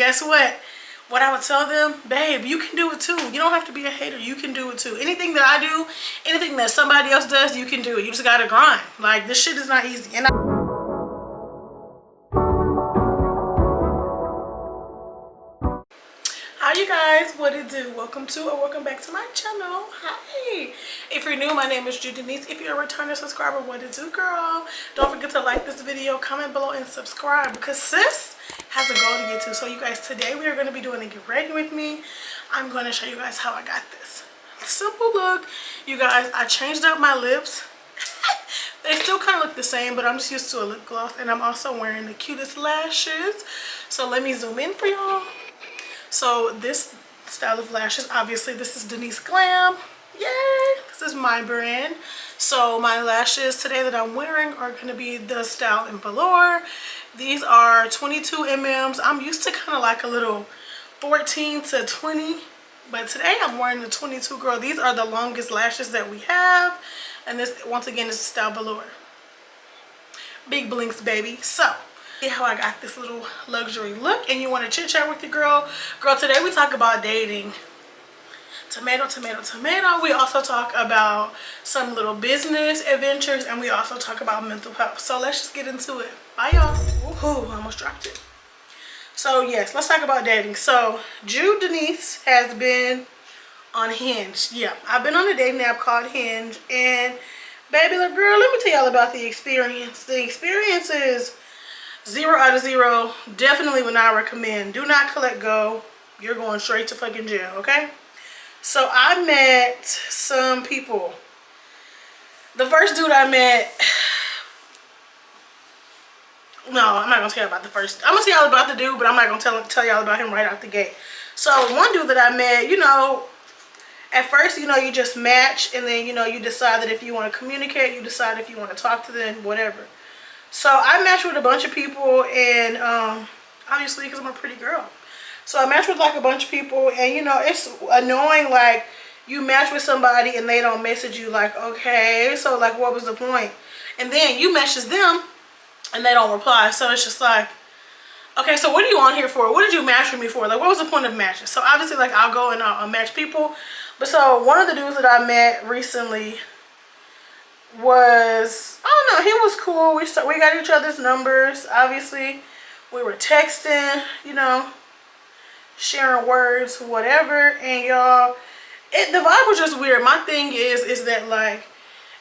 guess what? What I would tell them, babe, you can do it too. You don't have to be a hater. You can do it too. Anything that I do, anything that somebody else does, you can do it. You just gotta grind. Like, this shit is not easy. And How you guys? What it do? Welcome to or welcome back to my channel. Hi. If you're new, my name is Jude Denise. If you're a returning subscriber, what it do, girl? Don't forget to like this video, comment below, and subscribe because sis has a goal to get to. So you guys, today we are going to be doing a get ready with me. I'm going to show you guys how I got this simple look. You guys, I changed up my lips. They still kind of look the same, but I'm just used to a lip gloss, and I'm also wearing the cutest lashes. So let me zoom in for y'all. So this style of lashes, obviously this is Denise Glam. Yay! This is my brand. So my lashes today that I'm wearing are going to be the style in velour. These are 22 mm. I'm used to kind of like a little 14 to 20. But today I'm wearing the 22, girl. These are the longest lashes that we have. And this, once again, is the style velour. Big blinks, baby. So see how I got this little luxury look, and you want to chit chat with your girl. Today we talk about dating. Tomato, tomato, tomato. We also talk about some little business adventures, and we also talk about mental health. So let's just get into it. Bye, y'all. Woohoo, I almost dropped it. So yes, let's talk about dating. So Jude Denise has been on Hinge. Yeah, I've been on a dating app called Hinge, and baby, look, girl, let me tell y'all about the experience. The experience is 0 out of 0. Definitely would not recommend. Do not collect go. You're going straight to fucking jail, okay? So I met some people. The first dude I met, no, I'm not gonna tell you about the first. I'm gonna tell y'all about the dude, but I'm not gonna tell y'all about him right out the gate. So one dude that I met, you know, at first, you know, you just match, and then, you know, you decide that if you want to communicate, you decide if you want to talk to them, whatever. So I matched with a bunch of people, and obviously because I'm a pretty girl. So I matched with like a bunch of people, and you know, it's annoying, like you match with somebody and they don't message you, like, okay, so like what was the point? And then you message them and they don't reply. So it's just like, okay, so what are you on here for? What did you match with me for? Like, what was the point of matching? So obviously, like, I'll go and I'll match people. But so one of the dudes that I met recently was, I don't know, he was cool. We got each other's numbers. Obviously, we were texting, you know, sharing words, whatever. And y'all, the vibe was just weird. My thing is that, like,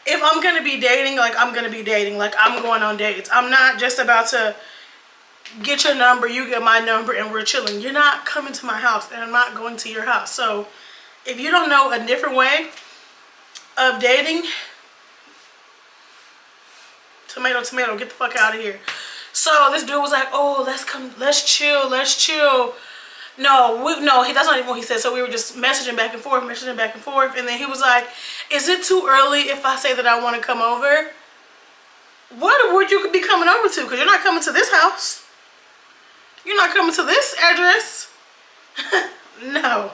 if I'm gonna be dating, like, I'm gonna be dating. Like, I'm going on dates. I'm not just about to get your number, you get my number, and we're chilling. You're not coming to my house, and I'm not going to your house. So if you don't know a different way of dating, tomato, tomato, get the fuck out of here. So this dude was like, oh, let's chill. No, that's not even what he said. So we were just messaging back and forth, and then he was like, is it too early if I say that I want to come over? What would you be coming over to? Because you're not coming to this house. You're not coming to this address. No.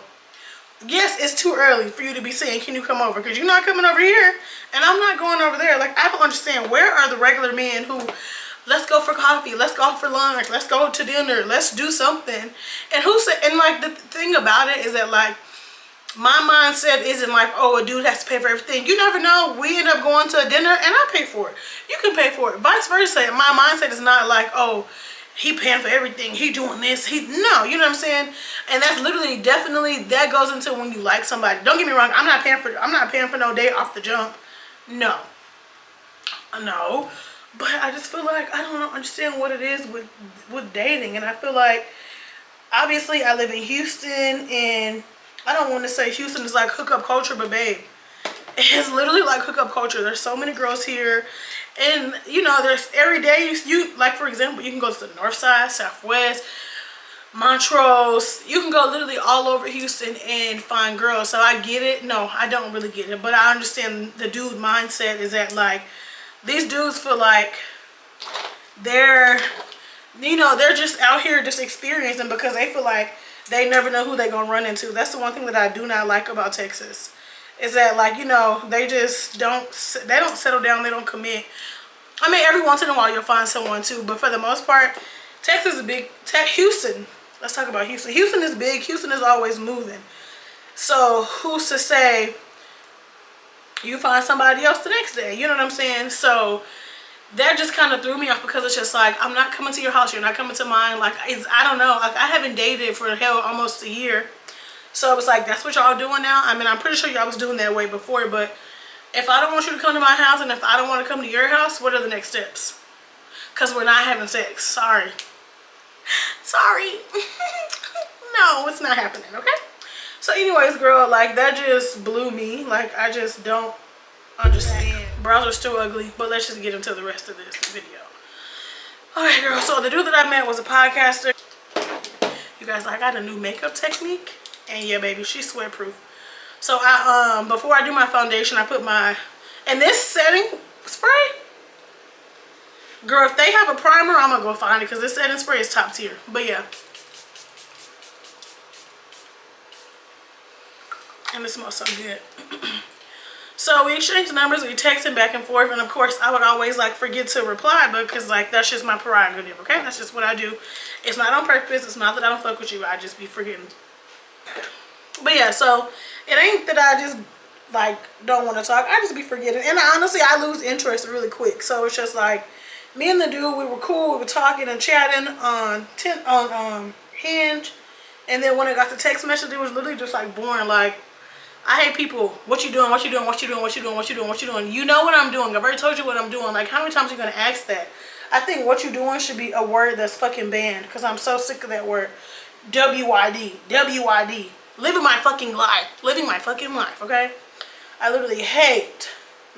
Yes, it's too early for you to be saying, can you come over? Because you're not coming over here, and I'm not going over there. Like, I don't understand. Where are the regular men who, let's go for coffee, let's go for lunch, let's go to dinner, let's do something? And who said, and like, the thing about it is that, like, my mindset isn't like, oh, a dude has to pay for everything. You never know. We end up going to a dinner and I pay for it. You can pay for it. Vice versa. My mindset is not like, oh, he paying for everything, he doing this, no, you know what I'm saying? And that's literally, definitely, that goes into when you like somebody. Don't get me wrong, I'm not paying for no date off the jump. No. But I just feel like I don't understand what it is with dating. And I feel like, obviously, I live in Houston, and I don't want to say Houston is like hookup culture, but babe, it's literally like hookup culture. There's so many girls here, and you know, there's every day you like, for example, you can go to the north side, southwest, Montrose. You can go literally all over Houston and find girls. So I get it. No, I don't really get it, but I understand the dude mindset is that, like, these dudes feel like they're, you know, they're just out here just experiencing because they feel like they never know who they're gonna run into. That's the one thing that I do not like about Texas, is that, like, you know, they just don't settle down, they don't commit. I mean, every once in a while you'll find someone too, but for the most part, Texas is big. Houston, let's talk about Houston. Houston is big. Houston is always moving. So who's to say you find somebody else the next day? You know what I'm saying? So that just kind of threw me off, because it's just like, I'm not coming to your house, you're not coming to mine. Like, I don't know. Like, I haven't dated for hell almost a year. So it was like, that's what y'all doing now? I mean, I'm pretty sure y'all was doing that way before, but if I don't want you to come to my house and if I don't want to come to your house, what are the next steps? Because we're not having sex. Sorry. Sorry. No, it's not happening, okay? So anyways, girl, like, that just blew me. Like, I just don't understand. Brows are still ugly, but let's just get into the rest of this video. Alright, girl, so the dude that I met was a podcaster. You guys, I got a new makeup technique, and yeah, baby, she's sweat proof. So I before I do my foundation, I put my, and this setting spray, girl, if they have a primer, I'm gonna go find it, because this setting spray is top tier. But yeah, and it smells so good. So we exchanged numbers, we texted back and forth, and of course I would always like forget to reply, because like, that's just my prerogative, okay? That's just what I do. It's not on purpose. It's not that I don't fuck with you. I just be forgetting. But yeah, so it ain't that I just like don't want to talk. I just be forgetting, and honestly I lose interest really quick. So it's just like, me and the dude, we were cool. We were talking and chatting on Hinge, and then when it got the text message, it was literally just like boring. Like, I hate people. What you doing? What you doing? What you doing? What you doing? What you doing? What you doing? You know what I'm doing. I've already told you what I'm doing. Like, how many times are you gonna ask that? I think what you doing should be a word that's fucking banned, because I'm so sick of that word. WYD. WYD. Living my fucking life. Living my fucking life, okay? I literally hate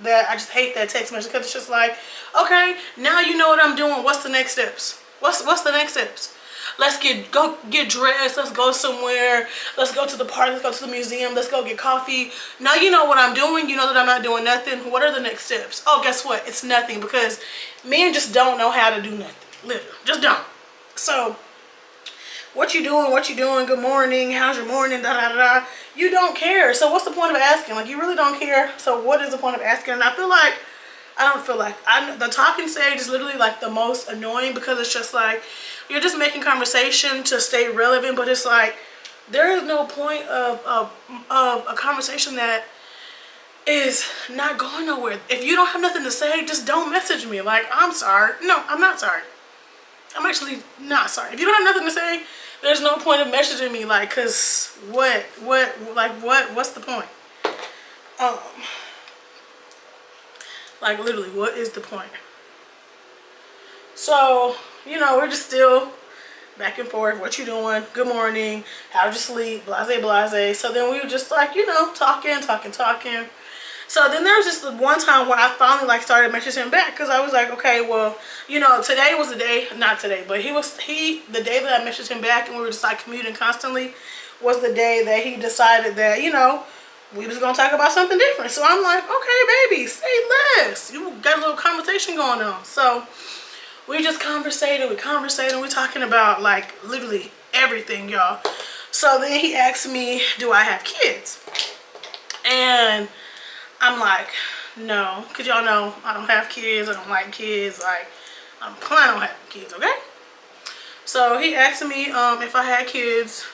that. I just hate that text message, because it's just like, okay, now you know what I'm doing. What's the next steps? What's the next steps? Let's go get dressed. Let's go somewhere. Let's go to the park. Let's go to the museum. Let's go get coffee. Now you know what I'm doing. You know that I'm not doing nothing. What are the next steps? Oh, guess what? It's nothing, because men just don't know how to do nothing. Literally, just don't. So, what you doing? What you doing? Good morning. How's your morning? Da da da da. You don't care. So what's the point of asking? Like, you really don't care. So what is the point of asking? And I don't feel like the talking stage is literally like the most annoying, because it's just like, you're just making conversation to stay relevant, but it's like, there is no point of a conversation that is not going nowhere. If you don't have nothing to say, just don't message me. Like, I'm sorry. No, I'm not sorry. I'm actually not sorry. If you don't have nothing to say, there's no point of messaging me. Like, cause what's the point? Like, literally, what is the point? So, you know, we're just still back and forth. What you doing? Good morning. How'd you sleep? Blase, blase. So then we were just like, you know, talking. So then there was just the one time where I finally like started messaging him back, because I was like, okay, well, you know, today was the day, not today, but the day that I messaged him back and we were just like commuting constantly was the day that he decided that, you know, we was gonna talk about something different. So I'm like, okay, baby, say less. You got a little conversation going on. So we just conversating, we're talking about like literally everything, y'all. So then he asked me, do I have kids? And I'm like, no, because y'all know I don't have kids. I don't like kids. Like, I'm planning on having kids, okay? So he asked me if I had kids.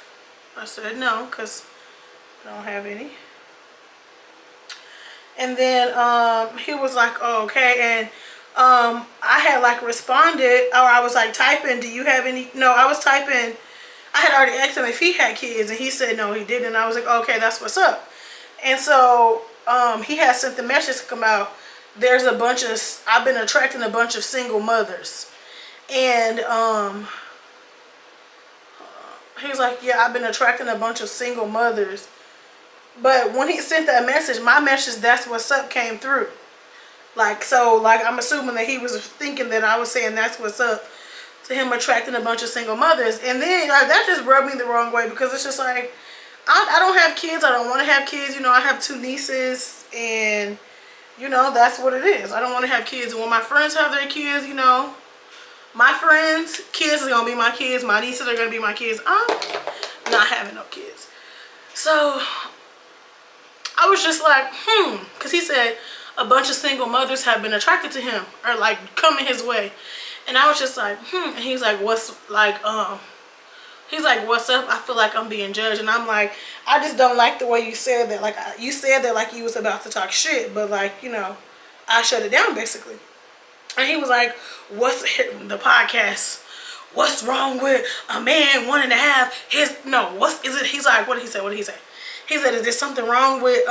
I said no, because I don't have any. And then he was like, oh, okay. And I had like responded, or I was like typing, do you have any? No, I was typing. I had already asked him if he had kids, and he said no, he didn't. And I was like, okay, that's what's up. And so he had sent the message to come out. There's a bunch of, I've been attracting a bunch of single mothers. And he was like, yeah, I've been attracting a bunch of single mothers. But when he sent that message, my message, that's what's up, came through. Like, so, like, I'm assuming that he was thinking that I was saying that's what's up to him attracting a bunch of single mothers. And then, like, that just rubbed me the wrong way, because it's just like, I don't have kids. I don't want to have kids. You know, I have 2 nieces, and, you know, that's what it is. I don't want to have kids. And when my friends have their kids, you know, my friends' kids are going to be my kids. My nieces are going to be my kids. I'm not having no kids. So I was just like, because he said a bunch of single mothers have been attracted to him, or like coming his way. And I was just like, and he's like, what's like, He's like, what's up? I feel like I'm being judged. And I'm like, I just don't like the way you said that. Like, you said that like you was about to talk shit, but like, you know, I shut it down basically. And he was like, what's the podcast? What's wrong with a man wanting to have his, no, what is it? He's like, what did he say? What did he say? He said, is there something wrong with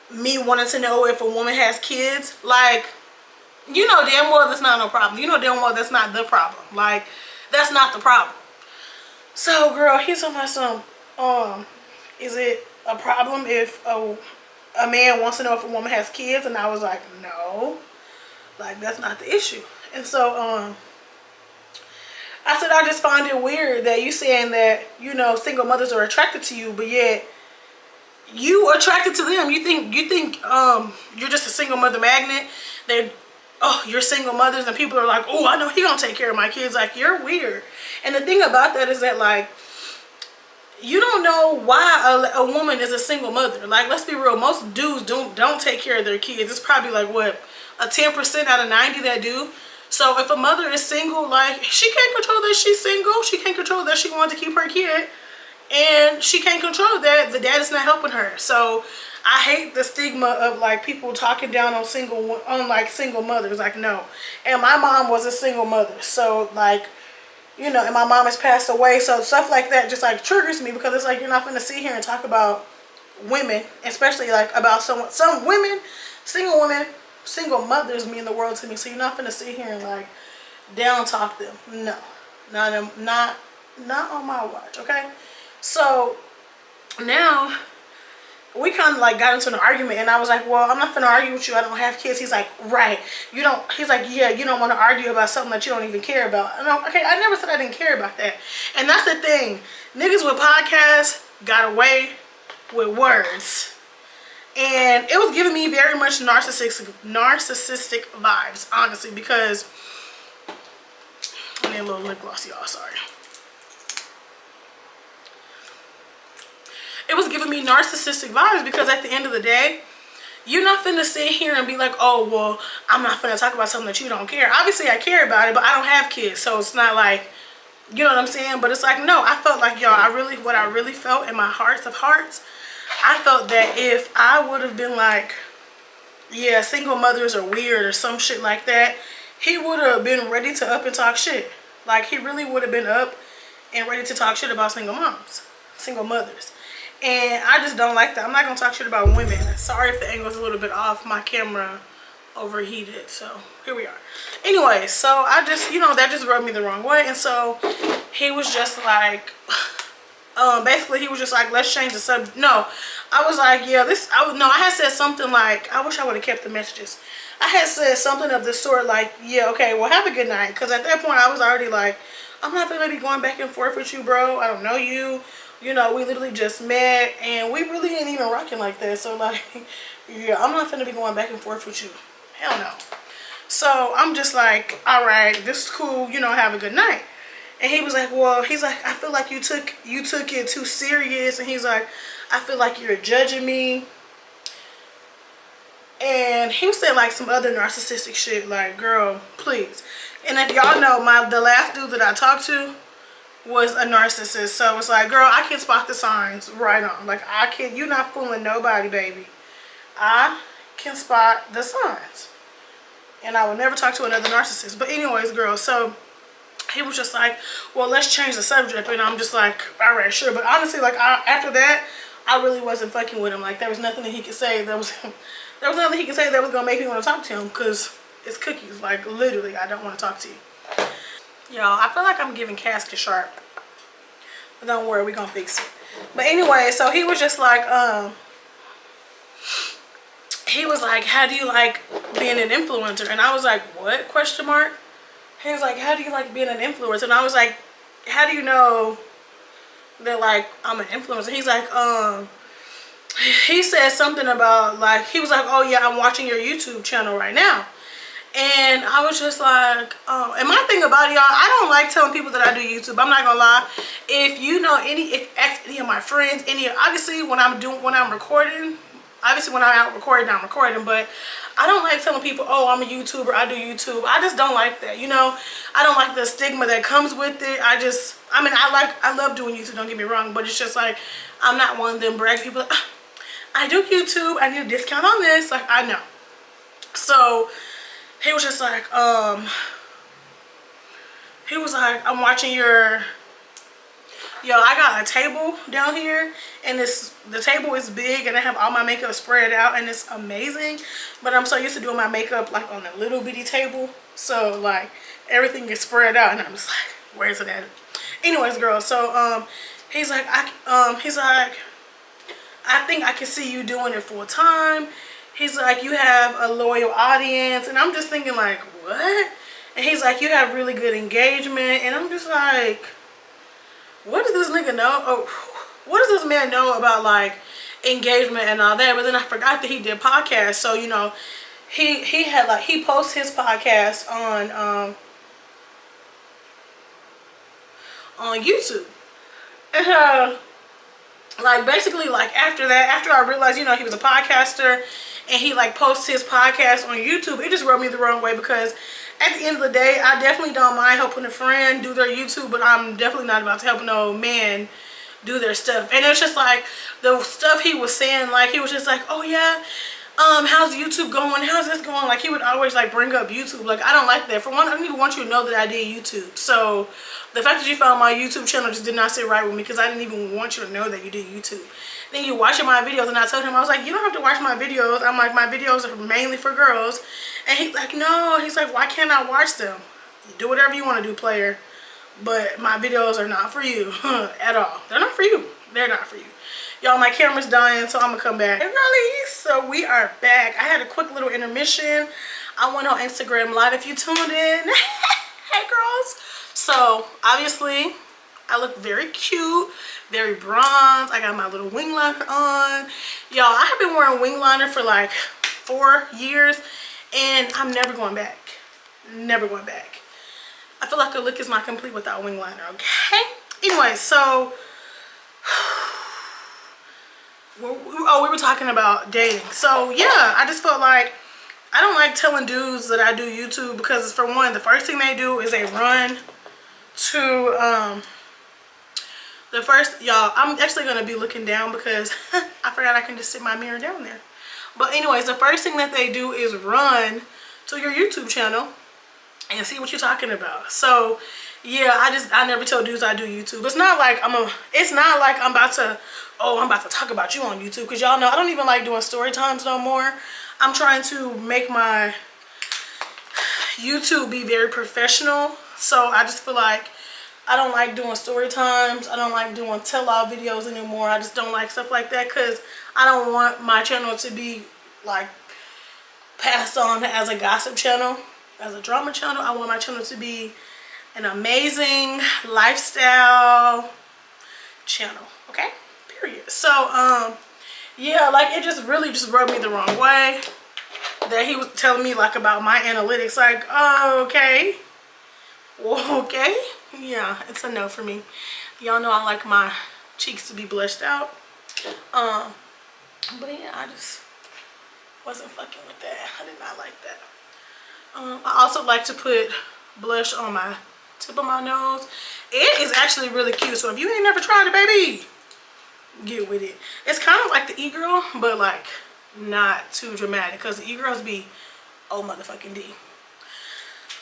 me wanting to know if a woman has kids? Like, you know damn well that's not no problem. You know damn well that's not the problem. Like, that's not the problem. So, girl, he's talking about some, is it a problem if a man wants to know if a woman has kids? And I was like, no. Like, that's not the issue. And so, I said, I just find it weird that you saying that, you know, single mothers are attracted to you, but yet you attracted to them. You think you're just a single mother magnet. You're single mothers, and people are like, oh, I know he gonna take care of my kids. Like, you're weird. And the thing about that is that, like, you don't know why a woman is a single mother. Like, let's be real, most dudes don't take care of their kids. It's probably like, what, a 10% out of 90 that do. So if a mother is single, like, she can't control that she's single. She can't control that she wants to keep her kid. And she can't control that the dad is not helping her. So I hate the stigma of like people talking down on single mothers. Like, no. And my mom was a single mother. So like, you know, and my mom has passed away. So stuff like that just like triggers me, because it's like, you're not going to sit here and talk about women, especially like about some women, single mothers mean the world to me. So you're not going to sit here and like down talk them. No, not on my watch. Okay. So now we kind of like got into an argument, and I was like, well, I'm not gonna argue with you. I don't have kids. He's like, right. You don't, he's like, yeah, you don't want to argue about something that you don't even care about. And I'm, okay, I never said I didn't care about that. And that's the thing. Niggas with podcasts got away with words. And it was giving me very much narcissistic vibes, honestly, because I need a little lip gloss, y'all, sorry. It was giving me narcissistic vibes, because at the end of the day, you're not finna sit here and be like, oh, well, I'm not finna talk about something that you don't care. Obviously, I care about it, but I don't have kids, so it's not like, you know what I'm saying? But it's like, no, I felt like, y'all, what I really felt in my heart of hearts, I felt that if I would have been like, yeah, single mothers are weird or some shit like that, he would have been ready to up and talk shit. Like, he really would have been up and ready to talk shit about single mothers. And I just don't like that. I'm not going to talk shit about women. Sorry if the angle's a little bit off. My camera overheated. So, here we are. Anyway, so I just, you know, that just rubbed me the wrong way. And so, he was just like, basically, he was just like, let's change the subject. No, I was like, yeah, I had said something like, I wish I would have kept the messages. I had said something of the sort like, yeah, okay, well, have a good night. Because at that point, I was already like, I'm not going to be going back and forth with you, bro. I don't know you. You know, we literally just met, and we really ain't even rocking like that. So, like, yeah, I'm not finna be going back and forth with you. Hell no. So, I'm just like, all right, this is cool. You know, have a good night. And he was like, well, he's like, I feel like you took it too serious. And he's like, I feel like you're judging me. And he was saying, like, some other narcissistic shit. Like, girl, please. And if y'all know, the last dude that I talked to was a narcissist. So it's like, girl, I can spot the signs right on. Like, you're not fooling nobody, baby. I can spot the signs. And I will never talk to another narcissist. But anyways, girl, so he was just like, well, let's change the subject. And I'm just like, all right, sure. But honestly, like, after that, I really wasn't fucking with him. Like, there was nothing that he could say that was nothing he could say that was gonna make me want to talk to him, because it's cookies. Like, literally, I don't want to talk to you. Y'all, I feel like I'm giving casket sharp. But don't worry, we're gonna fix it. But anyway, so he was just like, he was like, how do you like being an influencer? And I was like, what? Question mark. He was like, how do you like being an influencer? And I was like, how do you know that like I'm an influencer? He's like, he said something about like, he was like, oh yeah, I'm watching your YouTube channel right now. And I was just like, oh, and my thing about it, y'all, I don't like telling people that I do YouTube. I'm not gonna lie. If you know if any of my friends, obviously when I'm recording, obviously when I'm out recording, I'm recording, but I don't like telling people, oh, I'm a YouTuber, I do YouTube. I just don't like that, you know. I don't like the stigma that comes with it. I mean, I love doing YouTube, don't get me wrong, but it's just like, I'm not one of them brag people, like, I do YouTube, I need a discount on this. Like, I know. So he was just like, he was like, I'm watching your, yo, I got a table down here, and the table is big, and I have all my makeup spread out, and it's amazing. But I'm so used to doing my makeup like on a little bitty table, so like everything is spread out, and I'm just like, where's it at? Anyways, girl, so he's like, I think I can see you doing it full time. He's like, you have a loyal audience, and I'm just thinking like, what? And he's like, you have really good engagement, and I'm just like, what does this nigga know? Oh, what does this man know about like engagement and all that? But then I forgot that he did podcasts. So, you know, he had like, he posts his podcast on YouTube. And like basically like after that, after I realized, you know, he was a podcaster and he like posts his podcast on YouTube, it just rubbed me the wrong way, because at the end of the day, I definitely don't mind helping a friend do their YouTube, but I'm definitely not about to help no man do their stuff. And it's just like the stuff he was saying, like he was just like, oh yeah, how's YouTube going? How's this going? Like he would always like bring up YouTube. Like I don't like that. For one, I don't even want you to know that I did YouTube. So the fact that you found my YouTube channel just did not sit right with me, because I didn't even want you to know that you did YouTube. Then you watching my videos, and I told him, I was like, you don't have to watch my videos. I'm like, my videos are mainly for girls. And he's like, no. He's like, why can't I watch them? You do whatever you want to do, player. But my videos are not for you at all. They're not for you. They're not for you. Y'all, my camera's dying, so I'm going to come back. So we are back. I had a quick little intermission. I went on Instagram Live if you tuned in. Hey, girls. So, obviously, I look very cute, very bronze. I got my little wing liner on. Y'all, I have been wearing wing liner for like 4 years, and I'm never going back. Never going back. I feel like a look is not complete without wing liner, okay? Anyway, so we were talking about dating. So yeah, I just felt like I don't like telling dudes that I do YouTube, because for one, the first thing they do is they run to the first, y'all, I'm actually gonna be looking down because I forgot I can just sit my mirror down there. But anyways, the first thing that they do is run to your YouTube channel and see what you're talking about. So yeah, I never tell dudes I do YouTube. It's not like I'm about to talk about you on YouTube, because y'all know I don't even like doing story times no more. I'm trying to make my YouTube be very professional. So I just feel like I don't like doing story times. I don't like doing tell-all videos anymore. I just don't like stuff like that, because I don't want my channel to be like passed on as a gossip channel, as a drama channel. I want my channel to be an amazing lifestyle channel, okay? Period. So yeah, like it just really just rubbed me the wrong way that he was telling me like about my analytics. Like, oh, okay, well, okay, yeah, it's a no for me. Y'all know I like my cheeks to be blushed out. But yeah, I just wasn't fucking with that. I did not like that. I also like to put blush on my tip of my nose. It is actually really cute. So if you ain't never tried it, baby, get with it. It's kind of like the e-girl, but like not too dramatic, because the e-girls be oh motherfucking D.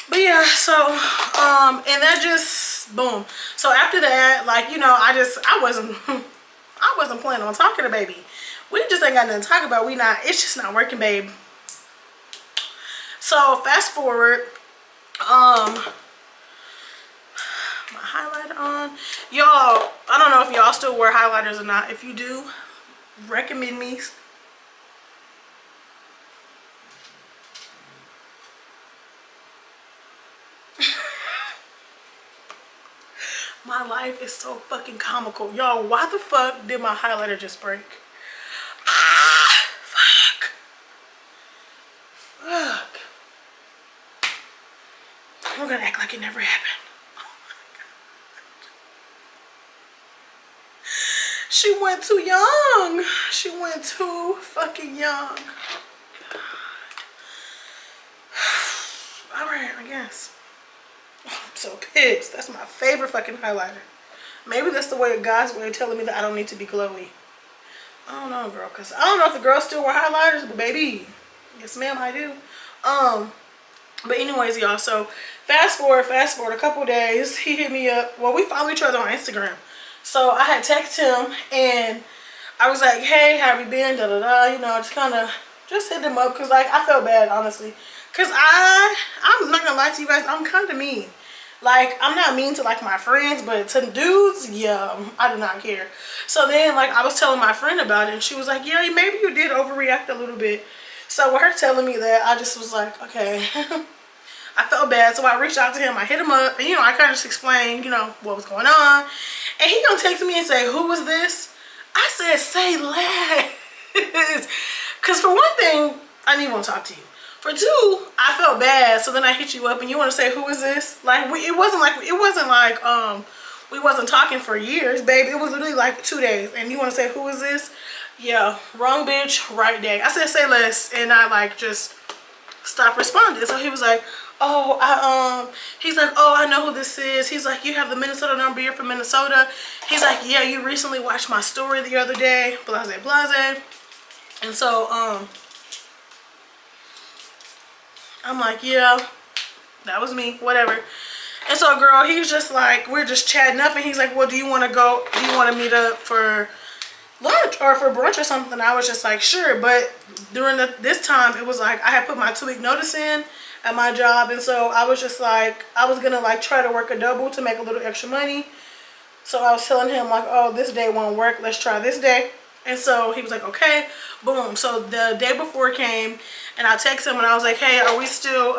But yeah, so and that just boom. So after that, like, you know, I wasn't planning on talking to baby. We just ain't got nothing to talk about. It's just not working, babe. So fast forward, my highlighter on. Y'all, I don't know if y'all still wear highlighters or not. If you do, recommend me. My life is so fucking comical. Y'all, why the fuck did my highlighter just break? Ah, fuck. Fuck. I'm gonna act like it never happened. Oh my God. She went too young. She went too fucking young. God. guess. Oh, I'm so pissed. That's my favorite fucking highlighter. Maybe that's the way, God's way of telling me that I don't need to be glowy. I don't know, girl, because I don't know if the girls still wear highlighters, but baby, yes ma'am, I do. But anyways, y'all, so fast forward a couple days, he hit me up. Well, we follow each other on Instagram. So I had texted him and I was like, hey, how have you been? Da da da, you know, just kind of just hit him up because like I felt bad, honestly. Because I'm not gonna lie to you guys, I'm kind of mean. Like, I'm not mean to like my friends, but to dudes, yeah, I do not care. So then like I was telling my friend about it and she was like, yeah, maybe you did overreact a little bit. So with her telling me that, I just was like, okay. I felt bad, so I reached out to him. I hit him up, and you know, I kind of just explained, you know, what was going on. And he gonna text me and say, who was this? I said, say less. Because for one thing, I didn't even want to talk to you. For two, I felt bad, so then I hit you up and you want to say, who is this? Like, it wasn't like we wasn't talking for years, babe. It was literally like 2 days, and you want to say, who is this? Yeah, wrong bitch, right day. I said, say less, and I like just stopped responding. So he was like, oh, he's like, oh, I know who this is. He's like, you have the Minnesota number, you're from Minnesota. He's like, yeah, you recently watched my story the other day, blase, blase. And so, I'm like, yeah, that was me, whatever. And so, girl, he's just like, we're just chatting up, and he's like, well, do you want to go, do you want to meet up for lunch or for brunch or something? I was just like, sure. But during this time, it was like I had put my 2-week notice in at my job, and so I was just like, I was gonna like try to work a double to make a little extra money. So I was telling him like, oh, this day won't work, let's try this day. And so he was like, okay, boom. So the day before came, and I texted him and I was like, hey, are we still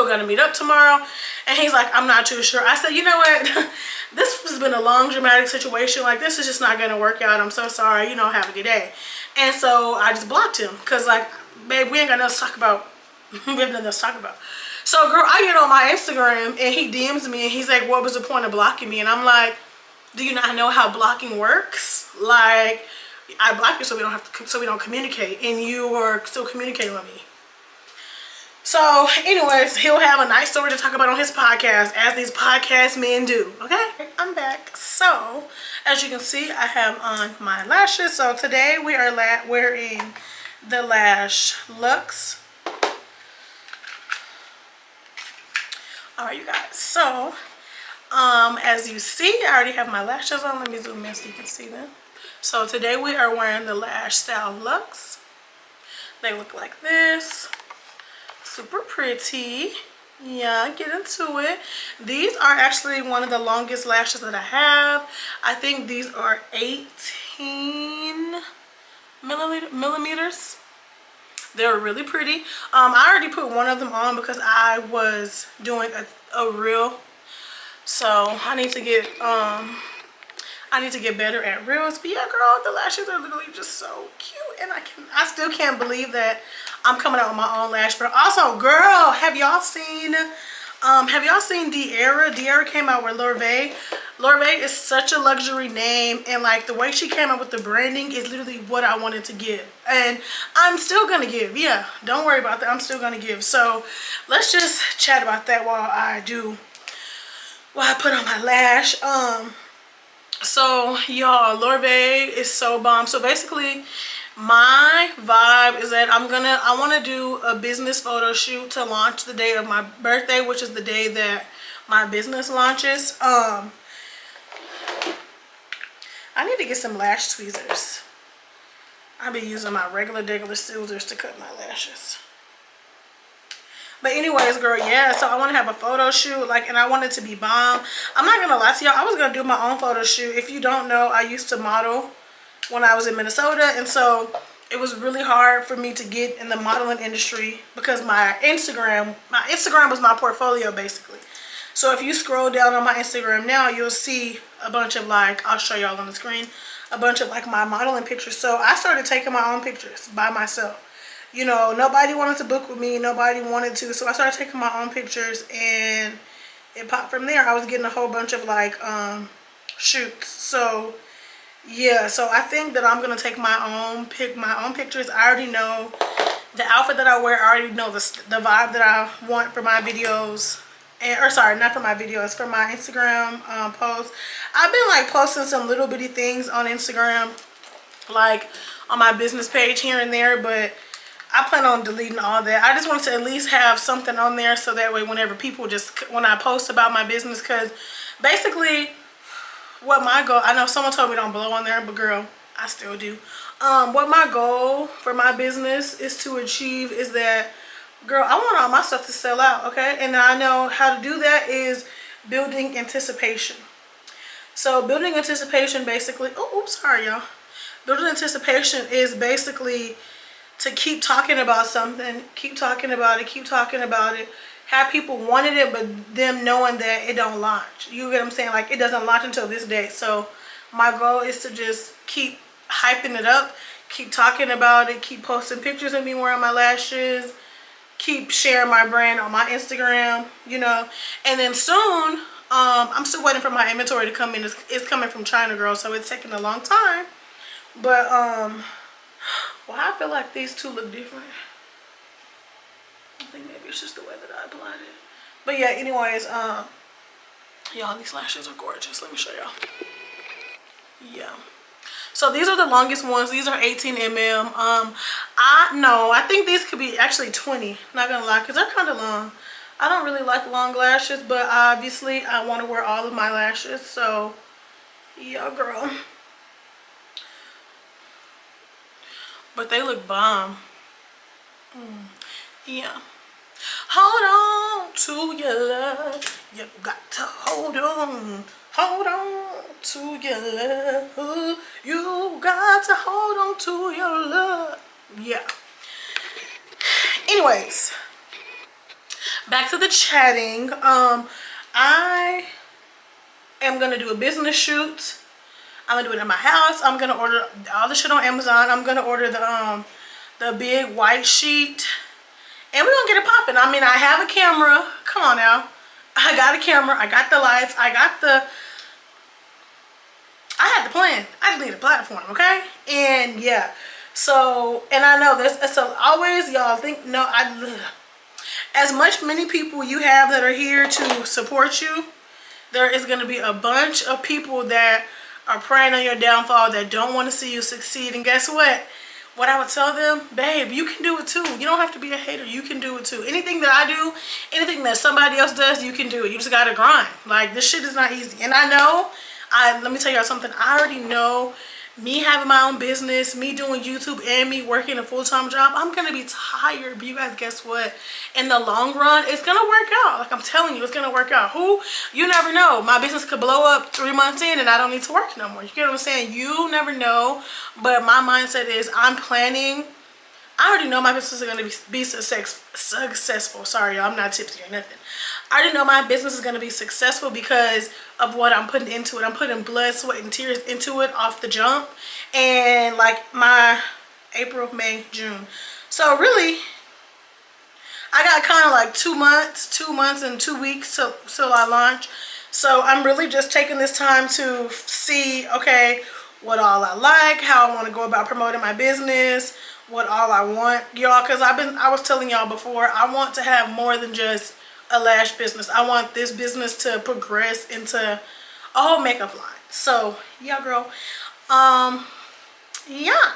gonna meet up tomorrow? And he's like, I'm not too sure. I said, you know what? This has been a long dramatic situation. Like, this is just not gonna work out. I'm so sorry, you know, have a good day. And so I just blocked him because like, babe, we ain't got nothing to talk about. We have nothing else to talk about. So girl, I get on my Instagram and he DMs me and he's like, what was the point of blocking me? And I'm like, do you not know how blocking works? Like, I blocked you so we don't have to, so we don't communicate, and you are still communicating with me. So anyways, he'll have a nice story to talk about on his podcast, as these podcast men do. Okay, I'm back. So as you can see, I have on my lashes. So today we are wearing the Lash Luxe. All right, you guys. So as you see, I already have my lashes on. Let me zoom in so you can see them. So today we are wearing the Lash Style Luxe. They look like this. Super pretty. Yeah, get into it. These are actually one of the longest lashes that I have. I think these are 18 millimeters. They're really pretty. I already put one of them on because I was doing a reel. So I need to get better at reels. But yeah, girl, the lashes are literally just so cute, and I still can't believe that I'm coming out with my own lash. But also, girl, have y'all seen De'Ara? De'Ara came out with Lorvay. Lorvay is such a luxury name, and like the way she came up with the branding is literally what I wanted to give, and I'm still gonna give. Yeah, don't worry about that. I'm still gonna give. So let's just chat about that while I put on my lash. So y'all, Lorvay is so bomb. So basically my vibe is that I want to do a business photo shoot to launch the day of my birthday, which is the day that my business launches. I need to get some lash tweezers. I've been using my regular scissors to cut my lashes. But anyways, girl, yeah, so I want to have a photo shoot, like, and I want it to be bomb. I'm not gonna lie to y'all, I was gonna do my own photo shoot. If you don't know, I used to model when I was in Minnesota, and so it was really hard for me to get in the modeling industry because my Instagram was my portfolio basically. So if you scroll down on my Instagram now, you'll see a bunch of, like, I'll show y'all on the screen, a bunch of like my modeling pictures. So I started taking my own pictures by myself. You know, nobody wanted to book with me, nobody wanted to, so I started taking my own pictures, and it popped from there. I was getting a whole bunch of like shoots. So yeah, so I think that I'm gonna take my own pictures. I already know the outfit that I wear, I already know the vibe that I want for my videos. And, or sorry, not for my videos, for my Instagram posts. I've been like posting some little bitty things on Instagram, like on my business page here and there, but I plan on deleting all that. I just want to at least have something on there so that way whenever people when I post about my business, because basically what my goal, I know someone told me don't blow on there, but girl, I still do. What my goal for my business is to achieve is that, girl, I want all my stuff to sell out, okay? And I know how to do that is building anticipation. So building anticipation basically, oh, oops, sorry y'all. Building anticipation is basically to keep talking about something, keep talking about it, keep talking about it. Have people wanted it, but them knowing that it don't launch. You get what I'm saying? Like, it doesn't launch until this day. So my goal is to just keep hyping it up, keep talking about it, keep posting pictures of me wearing my lashes, keep sharing my brand on my Instagram, you know. And then soon, I'm still waiting for my inventory to come in. It's coming from China, girl, so it's taking a long time. But well, I feel like these two look different. I think maybe it's just the way that I applied it. But yeah, anyways, y'all, these lashes are gorgeous. Let me show y'all. Yeah. So these are the longest ones. These are 18 mm. I think these could be actually 20. Not gonna lie, because they're kind of long. I don't really like long lashes, but obviously I want to wear all of my lashes. So yeah, girl. But they look bomb. Yeah. Hold on to your love. You got to hold on. Hold on to your love. You got to hold on to your love. Yeah. Anyways, back to the chatting. I am gonna do a business shoot. I'm gonna do it in my house. I'm gonna order all the shit on Amazon. I'm gonna order the big white sheet, and we're gonna get it popping. I mean, I have a camera. Come on now. I got a camera. I got the lights. I had the plan. I just need a platform, okay? And yeah. So, and I know this. So always, y'all think as many people you have that are here to support you, there is gonna be a bunch of people that are preying on your downfall, that don't want to see you succeed. And guess what? What I would tell them, babe, you can do it too. You don't have to be a hater. You can do it too. Anything that I do, anything that somebody else does, you can do it. You just gotta grind. Like, this shit is not easy. And I know, let me tell y'all something. I already know, me having my own business, me doing YouTube, and me working a full-time job, I'm gonna be tired. But you guys, guess what? In the long run, it's gonna work out. Like, I'm telling you, it's gonna work out. You never know. My business could blow up 3 months in and I don't need to work no more. You get what I'm saying? You never know. But my mindset is, I'm planning. I already know my business is gonna be successful. Sorry, y'all, I'm not tipsy or nothing. I already know my business is gonna be successful because of what I'm putting into it. I'm putting blood, sweat, and tears into it off the jump. And like my April, May, June. So really, I got kind of like 2 months and 2 weeks till I launch. So I'm really just taking this time to see, okay, what all I like, how I want to go about promoting my business, what all I want, y'all, because I was telling y'all before, I want to have more than just a lash business. I want this business to progress into a whole makeup line. So yeah, girl. Yeah.